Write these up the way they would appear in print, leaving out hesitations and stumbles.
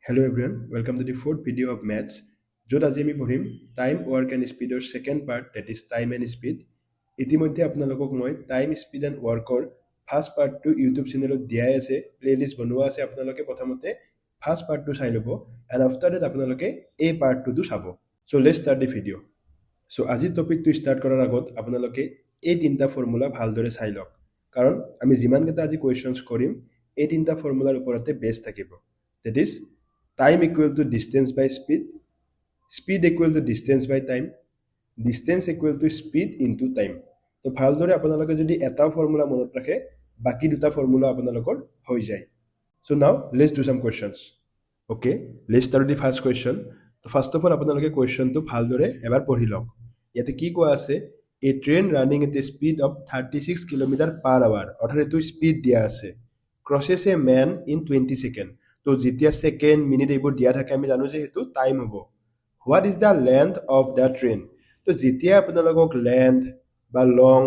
Hello everyone, welcome to the fourth video of maths. য'ত আজি আমি পঢ়িম টাইম ৱৰ্ক এণ্ড স্পীডৰ second part that is time and speed. ইতিমধ্যে আপোনালোকক মই টাইম স্পীড এণ্ড ৱৰ্কৰ ফাৰ্ষ্ট পাৰ্টটো ইউটিউব চেনেলত দিয়াই আছে, প্লেলিষ্ট বনোৱা আছে। আপোনালোকে প্ৰথমতে ফাৰ্ষ্ট পাৰ্টটো চাই ল'ব এণ্ড আফটাৰ ডেট আপোনালোকে এই পাৰ্টটোতো চাব। চ' লেটছ ষ্টাৰ্ট দি ভিডিঅ'। চ' আজিৰ টপিকটো ষ্টাৰ্ট কৰাৰ আগত আপোনালোকে এই তিনিটা ফৰ্মুলা ভালদৰে চাই লওক, কাৰণ আমি যিমানকেইটা আজি কুৱেশ্যনছ কৰিম এই তিনিটা ফৰ্মুলাৰ ওপৰতে বেছ থাকিব। That is time equal to distance by speed, speed equal to distance by time, distance equal to speed into time. তো ভালদৰে আপোনালোকে যদি এটা ফৰ্মুলা মনত ৰাখে বাকি দুটা ফৰ্মুলা আপোনালোকৰ হৈ যায়। So now let's do some questions. Okay, let's start with the first question. তো ফাৰ্ষ্ট অফ অল আপোনালোকে কুৱেশ্যনটো ভালদৰে এবাৰ পঢ়ি লওক। ইয়াতে কি কোৱা আছে, a train running at a speed of 36 km/h, অৰ্থাৎ এইটো স্পীড দিয়া আছে, crosses a man in 20 seconds. তো যেতিয়া সেকেন্ড মিনিট এইবোৰ দিয়া থাকে আমি জানো যে সেইটো টাইম হ'ব। What is the length of the train? তো যেতিয়া আপোনালোকক লেন্থ বা লং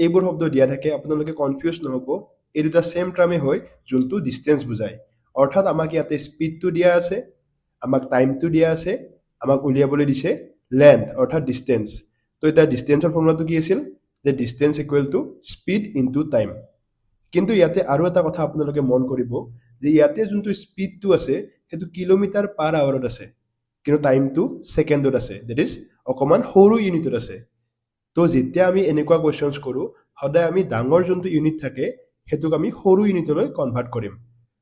এইবোৰ শব্দ দিয়া থাকে আপোনালোকে কনফিউজ নহ'ব, এই দুটা সেম টাৰ্মে হয় যোনটো ডিষ্টেন্স বুজায়। অৰ্থাৎ আমাক ইয়াতে স্পীডটো দিয়া আছে, আমাক টাইমটো দিয়া আছে, আমাক উলিয়াবলৈ দিছে লেন্থ অৰ্থাৎ ডিষ্টেন্স। তো এটা ডিষ্টেন্সৰ ফৰ্মুলাটো কি আছিল যে distance equal to speed into time. কিন্তু ইয়াতে আৰু এটা কথা আপোনালোকে মন কৰিব যে ইয়াতে যোনটো স্পীডটো আছে সেইটো কিলোমিটাৰ/আৱাৰত আছে, কিন্তু টাইমটো ছেকেণ্ডত আছে, ডেট ইজ অকণমান সৰু ইউনিটত আছে। তো যেতিয়া আমি এনেকুৱা কুৱেশ্যনছ কৰোঁ সদায় আমি ডাঙৰ যোনটো ইউনিট থাকে সেইটোক আমি সৰু ইউনিটলৈ কনভাৰ্ট কৰিম।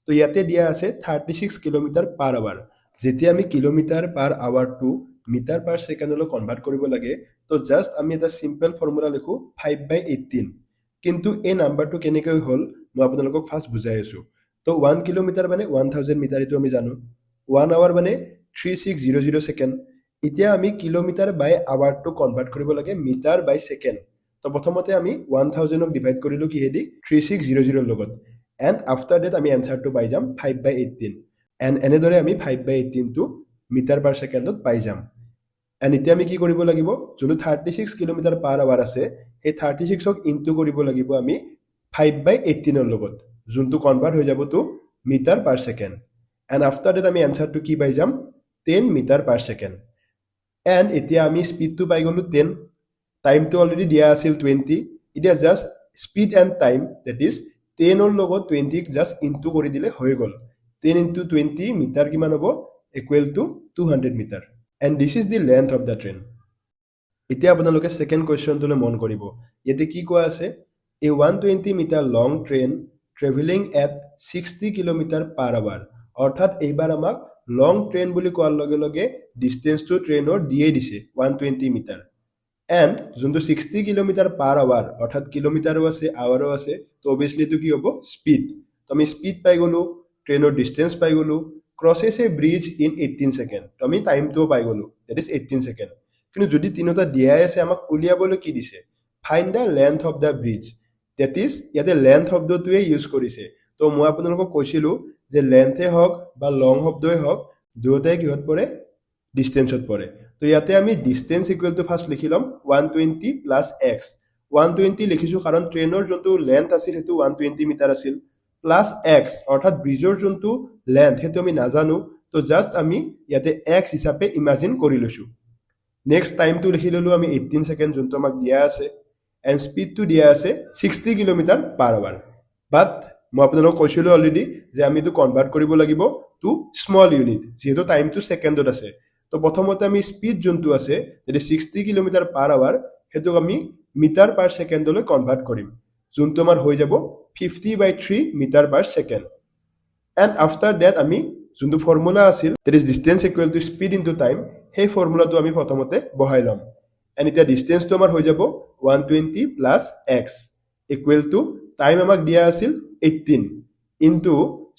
তো ইয়াতে দিয়া আছে 36 km/h। যেতিয়া আমি কিলোমিটাৰ/আৱাৰটো মিটাৰ/ছেকেণ্ডলৈ কনভাৰ্ট কৰিব লাগে তো জাষ্ট আমি এটা চিম্পল ফৰ্মুলা লিখোঁ 5/18। কিন্তু এই নাম্বাৰটো কেনেকৈ হ'ল মই আপোনালোকক ফাৰ্ষ্ট বুজাই আছোঁ। তো 1 কিলোমিটাৰ মানে 1000 মিটাৰ, এইটো আমি জানো। 1 আৱাৰ মানে 3600 ছেকেণ্ড। এতিয়া আমি কিলোমিটাৰ/আৱাৰটো কনভাৰ্ট কৰিব লাগে মিটাৰ/ছেকেণ্ড। তো প্ৰথমতে আমি 1000ক ডিভাইড কৰিলোঁ কিহেদি 3600 লগত, এণ্ড আফটাৰ ডেট আমি এনচাৰটো পাই যাম 5/18। এণ্ড এনেদৰে আমি 5/18টো মিটাৰ/ছেকেণ্ডত পাই যাম। এণ্ড এতিয়া আমি কি কৰিব লাগিব, যোনটো 36 km/h আছে সেই 36ক ইনটু কৰিব লাগিব আমি 5/18ৰ লগত, যোনটো কনভাৰ্ট হৈ যাব টু মিটাৰ/ছেকেণ্ড। এণ্ড আফটাৰ ডেট আমি এনচাৰটো কি পাই যাম 10 মিটাৰ/ছেকেণ্ড। এণ্ড এতিয়া আমি স্পীডটো পাই গ'লোঁ 10, টাইমটো অলৰেডি দিয়া আছিল 20। এতিয়া just speed and time that is 10ৰ লগত 20ক জাষ্ট ইনটু কৰি দিলে হৈ গ'ল। 10 × 20 মিটাৰ কিমান হ'ব, equal to 200 metre. And this is the length of the train. এতিয়া আপোনালোকে ছেকেণ্ড কুৱেশ্যনটোলৈ মন কৰিব। ইয়াতে কি কোৱা আছে, a 120 metre long train travelling at 60 km/h। অৰ্থাৎ এইবাৰ আমাক লং ট্ৰেইন বুলি কোৱাৰ লগে লগে ডিষ্টেন্সটো ট্ৰেইনৰ দিয়েই দিছে 120 মিটাৰ। এণ্ড যোনটো 60 km/h অৰ্থাৎ কিলোমিটাৰো আছে আৱাৰো আছে, তো অভিয়াছলি এইটো কি হ'ব স্পীড। তো আমি স্পীড পাই গ'লোঁ, ট্ৰেইনৰ ডিষ্টেন্স পাই গ'লোঁ, ক্ৰছেছ এ ব্ৰিজ ইন 18 ছেকেণ্ড। তো আমি টাইমটোও পাই গ'লোঁ, ডেট ইজ 18 ছেকেণ্ড। কিন্তু যদি তিনিটা দিয়াই আছে আমাক উলিয়াবলৈ কি দিছে, find the length of the bridge. That is ইয়াতে লেন্থ শব্দটোৱে ইউজ কৰিছে। তো মই আপোনালোকক কৈছিলোঁ যে লেন্থে হওক বা লং শব্দই হওক দুয়োটাই কিহত পৰে, ডিষ্টেন্সত পৰে। তো ইয়াতে আমি ডিষ্টেন্স ইকুৱেল টু ফাৰ্ষ্ট লিখি ল'ম 120 + x। 120 লিখিছোঁ কাৰণ ট্ৰেইনৰ যোনটো লেন্থ আছিল সেইটো 120 মিটাৰ আছিল, প্লাছ এক্স অৰ্থাৎ ব্ৰিজৰ যোনটো লেন্থ সেইটো আমি নাজানো। তো জাষ্ট আমি ইয়াতে এক্স হিচাপে ইমাজিন কৰি লৈছোঁ। নেক্সট টাইমটো লিখি ল'লোঁ আমি 18 ছেকেণ্ড, যোনটো আমাক দিয়া আছে। এণ্ড স্পীডটো দিয়া আছে 60 km/h। বাট মই আপোনালোকক কৈছিলোঁ অলৰেডি যে আমি এইটো কনভাৰ্ট কৰিব লাগিব টু স্মল ইউনিট, যিহেতু টাইমটো ছেকেণ্ডত আছে। তো প্ৰথমতে আমি স্পীড যোনটো আছে যদি 60 km/h সেইটোক আমি মিটাৰ/ছেকেণ্ডলৈ কনভাৰ্ট কৰিম, যোনটো আমাৰ হৈ যাব 50/3 মিটাৰ/ছেকেণ্ড। এণ্ড আফটাৰ ডেট আমি যোনটো ফৰ্মুলা আছিল that is distance equal to speed into time, সেই ফৰ্মুলাটো আমি প্ৰথমতে বহাই ল'ম। এণ্ড এতিয়া ডিষ্টেন্সটো আমাৰ হৈ যাব 120 + x ইকুৱেল টু টাইম আমাক দিয়া আছিল 18 ইনটু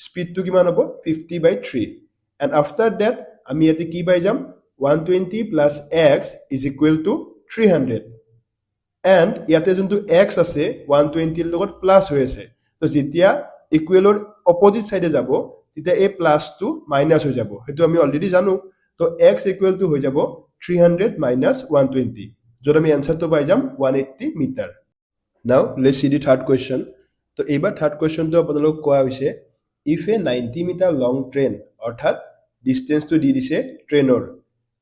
স্পীডটো কিমান হ'ব 50/3। এণ্ড আফটাৰ ডেট আমি ইয়াতে কি পাই যাম 120 + x is equal to 300। And ইয়াতে যোনটো এক্স আছে 120ৰ লগত প্লাছ হৈ আছে, তো যেতিয়া ইকুৱেলৰ অপজিট চাইডে যাব তেতিয়া এই প্লাছটো মাইনাছ হৈ যাব, সেইটো আমি অলৰেডি জানো। তো এক্স ইকুৱেল টু হৈ যাব 300 - 120, য'ত আমি এনচাৰটো পাই যাম 180 metre. Now let's see the third question. তো এইবাৰ থাৰ্ড কুৱেশ্যনটো আপোনালোকক কোৱা হৈছে, if a 90 metre long train অৰ্থাৎ ডিষ্টেঞ্চটো দি দিছে ট্ৰেইনৰ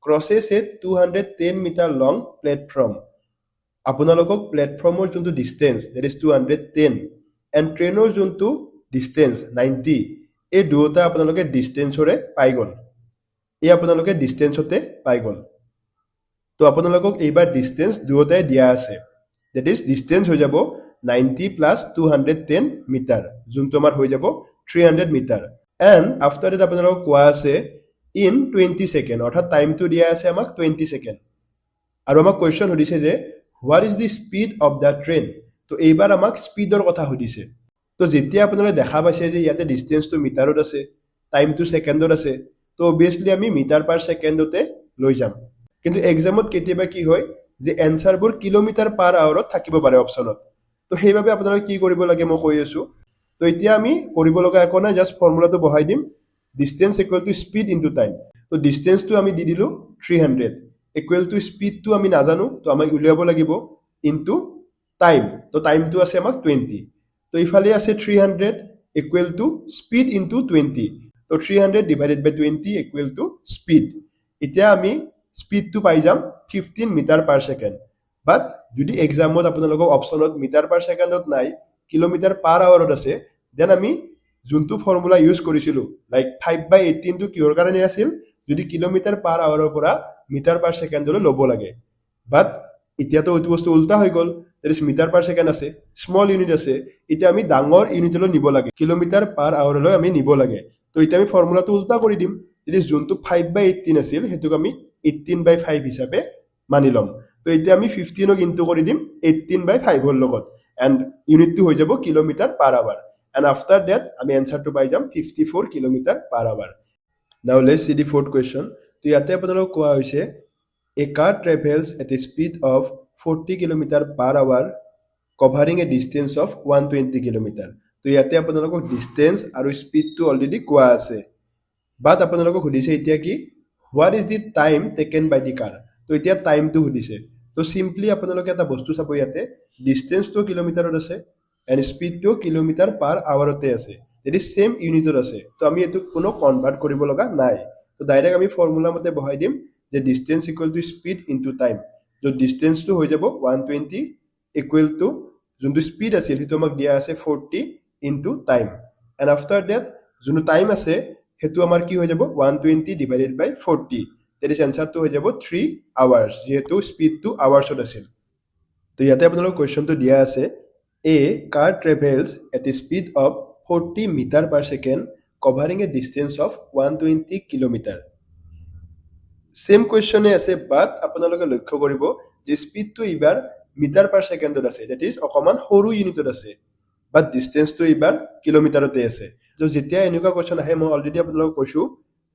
ক্ৰছেছ এ 210 মিটাৰ লং প্লেটফৰ্ম আপোনালোকক প্লেটফৰ্মৰ যোনটো ডিষ্টেঞ্চ দ্যাট ইজ 210 এণ্ড ট্ৰেইনৰ যোনটো ডিষ্টেঞ্চ 90 এই দুয়োটা আপোনালোকে ডিষ্টেঞ্চৰে পাই গ'ল এই আপোনালোকে ডিষ্টেঞ্চতে পাই গ'ল তো আপোনালোকক এইবাৰ ডিষ্টেঞ্চ দুয়োটাই দিয়া আছে দ্যাট ইজ ডিষ্টেঞ্চ হৈ যাব 90 প্লাছ 210 মিটাৰ যোনটো আমাৰ হৈ যাব 300 মিটাৰ এণ্ড আফটাৰ দ্যাট আপোনালোকক কোৱা আছে ইন 20 সেকেন্ড অৰ্থাৎ টাইমটো দিয়া আছে আমাক 20 সেকেন্ড আৰু আমাক কোৱেশ্চন সুধিছে যে what is the speed of the train তো এইবাৰ আমাক স্পীডৰ কথা সুধিছে তো যেতিয়া আপোনালোকে দেখা পাইছে যে ইয়াতে ডিষ্টেঞ্চটো মিটাৰত আছে টাইমটো সেকেন্ডত আছে তো অবভিয়াছলি আমি মিটাৰ পাৰ সেকেন্ডতে লৈ যাম কিন্তু এক্সামত কেতিয়াবা কি হয় যে এনসাৰবোৰ কিলোমিটাৰ পাৰ আৱাৰত থাকিব পাৰে অপচনত তো সেইভাবে আপোনালোকে কি কৰিব লাগে মই কৈ আছো তো এতিয়া আমি কৰিব লগা একো নাই জাস্ট ফৰ্মুলাটো বহাই দিম distance equal to speed into time তো ডিষ্টেঞ্চটো আমি দি দিলো 300 ইকুৱেল টু স্পীডটো আমি নাজানো তো আমাক উলিয়াব লাগিব ইনটু টাইম তো টাইমটো আছে আমাক 20 তো ইফালে আছে 300 ইকুৱেল টু স্পীড ইনটু 20 তো 300 divided by 20 equal to speed এতিয়া আমি স্পীডটো পাই যাম 15 মিটাৰ পাৰ সেকেন্ড বাট যদি এক্সামত আপোনালোকক অপচনত মিটাৰ পাৰ সেকেন্ডত নাই কিলোমিটাৰ পাৰ আৱাৰত আছে দেন আমি যোনটো ফৰ্মুলা ইউজ কৰিছিলো লাইক 5/18 টো কিহৰ কাৰণে আছিল যদি কিলোমিটাৰ পাৰ আৱাৰৰ পৰা মিটাৰ পাৰ সেকেন্ডলৈ ল'ব লাগে বাট এতিয়া তো এইটো বস্তু উল্টা হৈ গ'ল that is metre per second আছে স্মল ইউনিট আছে এতিয়া আমি ডাঙৰ ইউনিটলৈ নিব লাগে কিলোমিটাৰ পাৰ আৱাৰলৈ আমি নিব লাগে তো এতিয়া আমি ফৰ্মুলাটো উল্টা কৰি দিম দ্যাট ইজ যোনটো 5/18 আছিল হেতুক আমি 18/5 হিচাপে মানি লম তো এতিয়া আমি 15 ক ইনটু কৰি দিম 18/5 ৰ লগত এণ্ড ইউনিটটো হৈ যাব kilometre per hour and after that আমি এনসাৰটো পাই যাম 54 kilometre per hour now let's see the fourth question তো ইয়াতে আপোনালোকক কোৱা হৈছে a car travels at a speed of 40 kilometre per hour covering a distance of 120 kilometre তো ইয়াতে আপোনালোকক ডিষ্টেঞ্চ আৰু স্পীডটো অলৰেডি কোৱা আছে বাট আপোনালোকক সুধিছে এতিয়া কি what is the time taken by the car তো এতিয়া টাইমটো সুধিছে তো সিম্পলি আপোনালোকে এটা বস্তু চাব ইয়াতে ডিষ্টেঞ্চটো কিলোমিটাৰত আছে এণ্ড স্পীডটো কিলোমিটাৰ পাৰ আৱাৰতে আছে এটি সেম ইউনিটত আছে তো আমি এটো কোনো কনভাৰ্ট কৰিব লগা নাই তো ডাইৰেক্ট আমি ফৰ্মুলা মতে বহাই দিম যে distance equal to speed into time তো ডিষ্টেঞ্চটো হৈ যাব 120 ইকুৱেল টু যোনটো স্পীড আছিল সেইটো আমাক দিয়া আছে 40 into time and after that যোনটো টাইম আছে হেতু আমাৰ কি হৈ যাব 120 ডিভাইডেড বাই 40 দ্যাট ইজ আনসাৰটো হৈ যাব 3 আৱাৰ্স যেহেতু স্পীডটো আৱাৰ্সত আছিল তো ইয়াতে আপোনালোক কোৱেশ্চনটো দিয়া আছে a car travels at a speed of 40 metre per second covering a distance of 120 kilometre same কোৱেশ্চনে আছে বাট আপোনালোকে লক্ষ্য কৰিব যে স্পীডটো ইবাৰ মিটাৰ পাৰ সেকেন্ডত আছে দ্যাট ইজ অকমান সৰু ইউনিটত আছে বাট ডিষ্টেঞ্চটো ইবাৰ কিলোমিটাৰতে আছে তো যেতিয়া এনেকুৱা কোৱেশ্চন আহে মই অলৰেডি আপোনালোকক কৈছো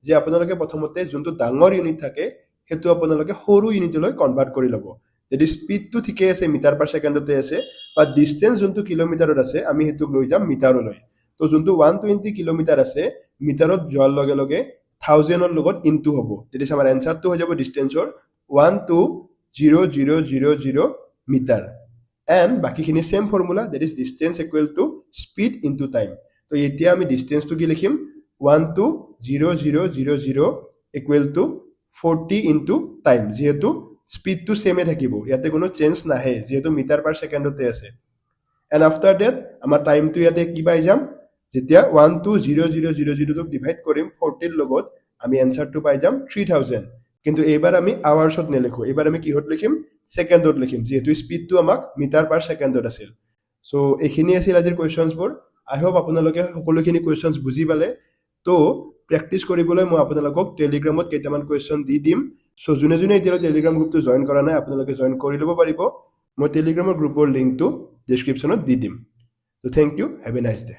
যে আপোনালোকে প্ৰথমতে যোনটো ডাঙৰ ইউনিট থাকে হেতু আপোনালোকে সৰু ইউনিটলৈ কনভাৰ্ট কৰি ল'ব যদি স্পীডটো ঠিকে আছে মিটাৰ পাৰ সেকেন্ডতে আছে বাট ডিষ্টেঞ্চ যোনটো কিলোমিটাৰত আছে আমি হেতুক লৈ যাম মিটাৰলৈ তো যোনটো 120 কিলোমিটাৰ আছে মিটাৰত যোৱাৰ লগে লগে 1000 ৰ লগত ইনটু হ'ব তেতিয়া আমাৰ এনসাৰটো হৈ যাব ডিষ্টেঞ্চৰ 12000 মিটাৰ এণ্ড বাকিখিনি same formula that is distance equal to speed into time তো এতিয়া আমি ডিষ্টেঞ্চটো কি লিখিম 12000 ইকুৱেল টু 40 ইনটু টাইম যেহেতু স্পীডটো সেমে থাকিব ইয়াতে কোনো চেঞ্জ নাহে যেহেতু মিটাৰ পাৰ সেকেন্ডতে আছে এণ্ড আফটাৰ দ্যাট আমাৰ টাইমটো ইয়াতে কি পাই যাম যেতিয়া 12000 টোক ডিভাইড কৰিম 40 ৰ লগত আমি এনসাৰটো পাই যাম 3000 কিন্তু এইবাৰ আমি আৱাৰ্সত নেলিখো এইবাৰ আমি কিহত লিখিম সেকেন্ডত লিখিম যেহেতু স্পীডটো আমাক মিটাৰ পাৰ সেকেন্ডত আছিল সো এইখিনি আছিল আজিৰ কোৱেশ্চনছবোৰ আই হোপ আপোনালোকে সকলোখিনি কোৱেশ্চনছ বুজি পালে তো প্ৰেক্টিছ কৰিবলৈ মই আপোনালোকক টেলিগ্ৰামত কেইটামান কোৱেশ্চন দি দিম সো যোনে এতিয়া টেলিগ্ৰাম গ্ৰুপটো জয়েন কৰা নাই আপোনালোকে জয়েন কৰি ল'ব পাৰিব মই টেলিগ্ৰামৰ গ্ৰুপৰ লিংকটো ডেসক্ৰিপচনত দি দিম তো thank you have a nice day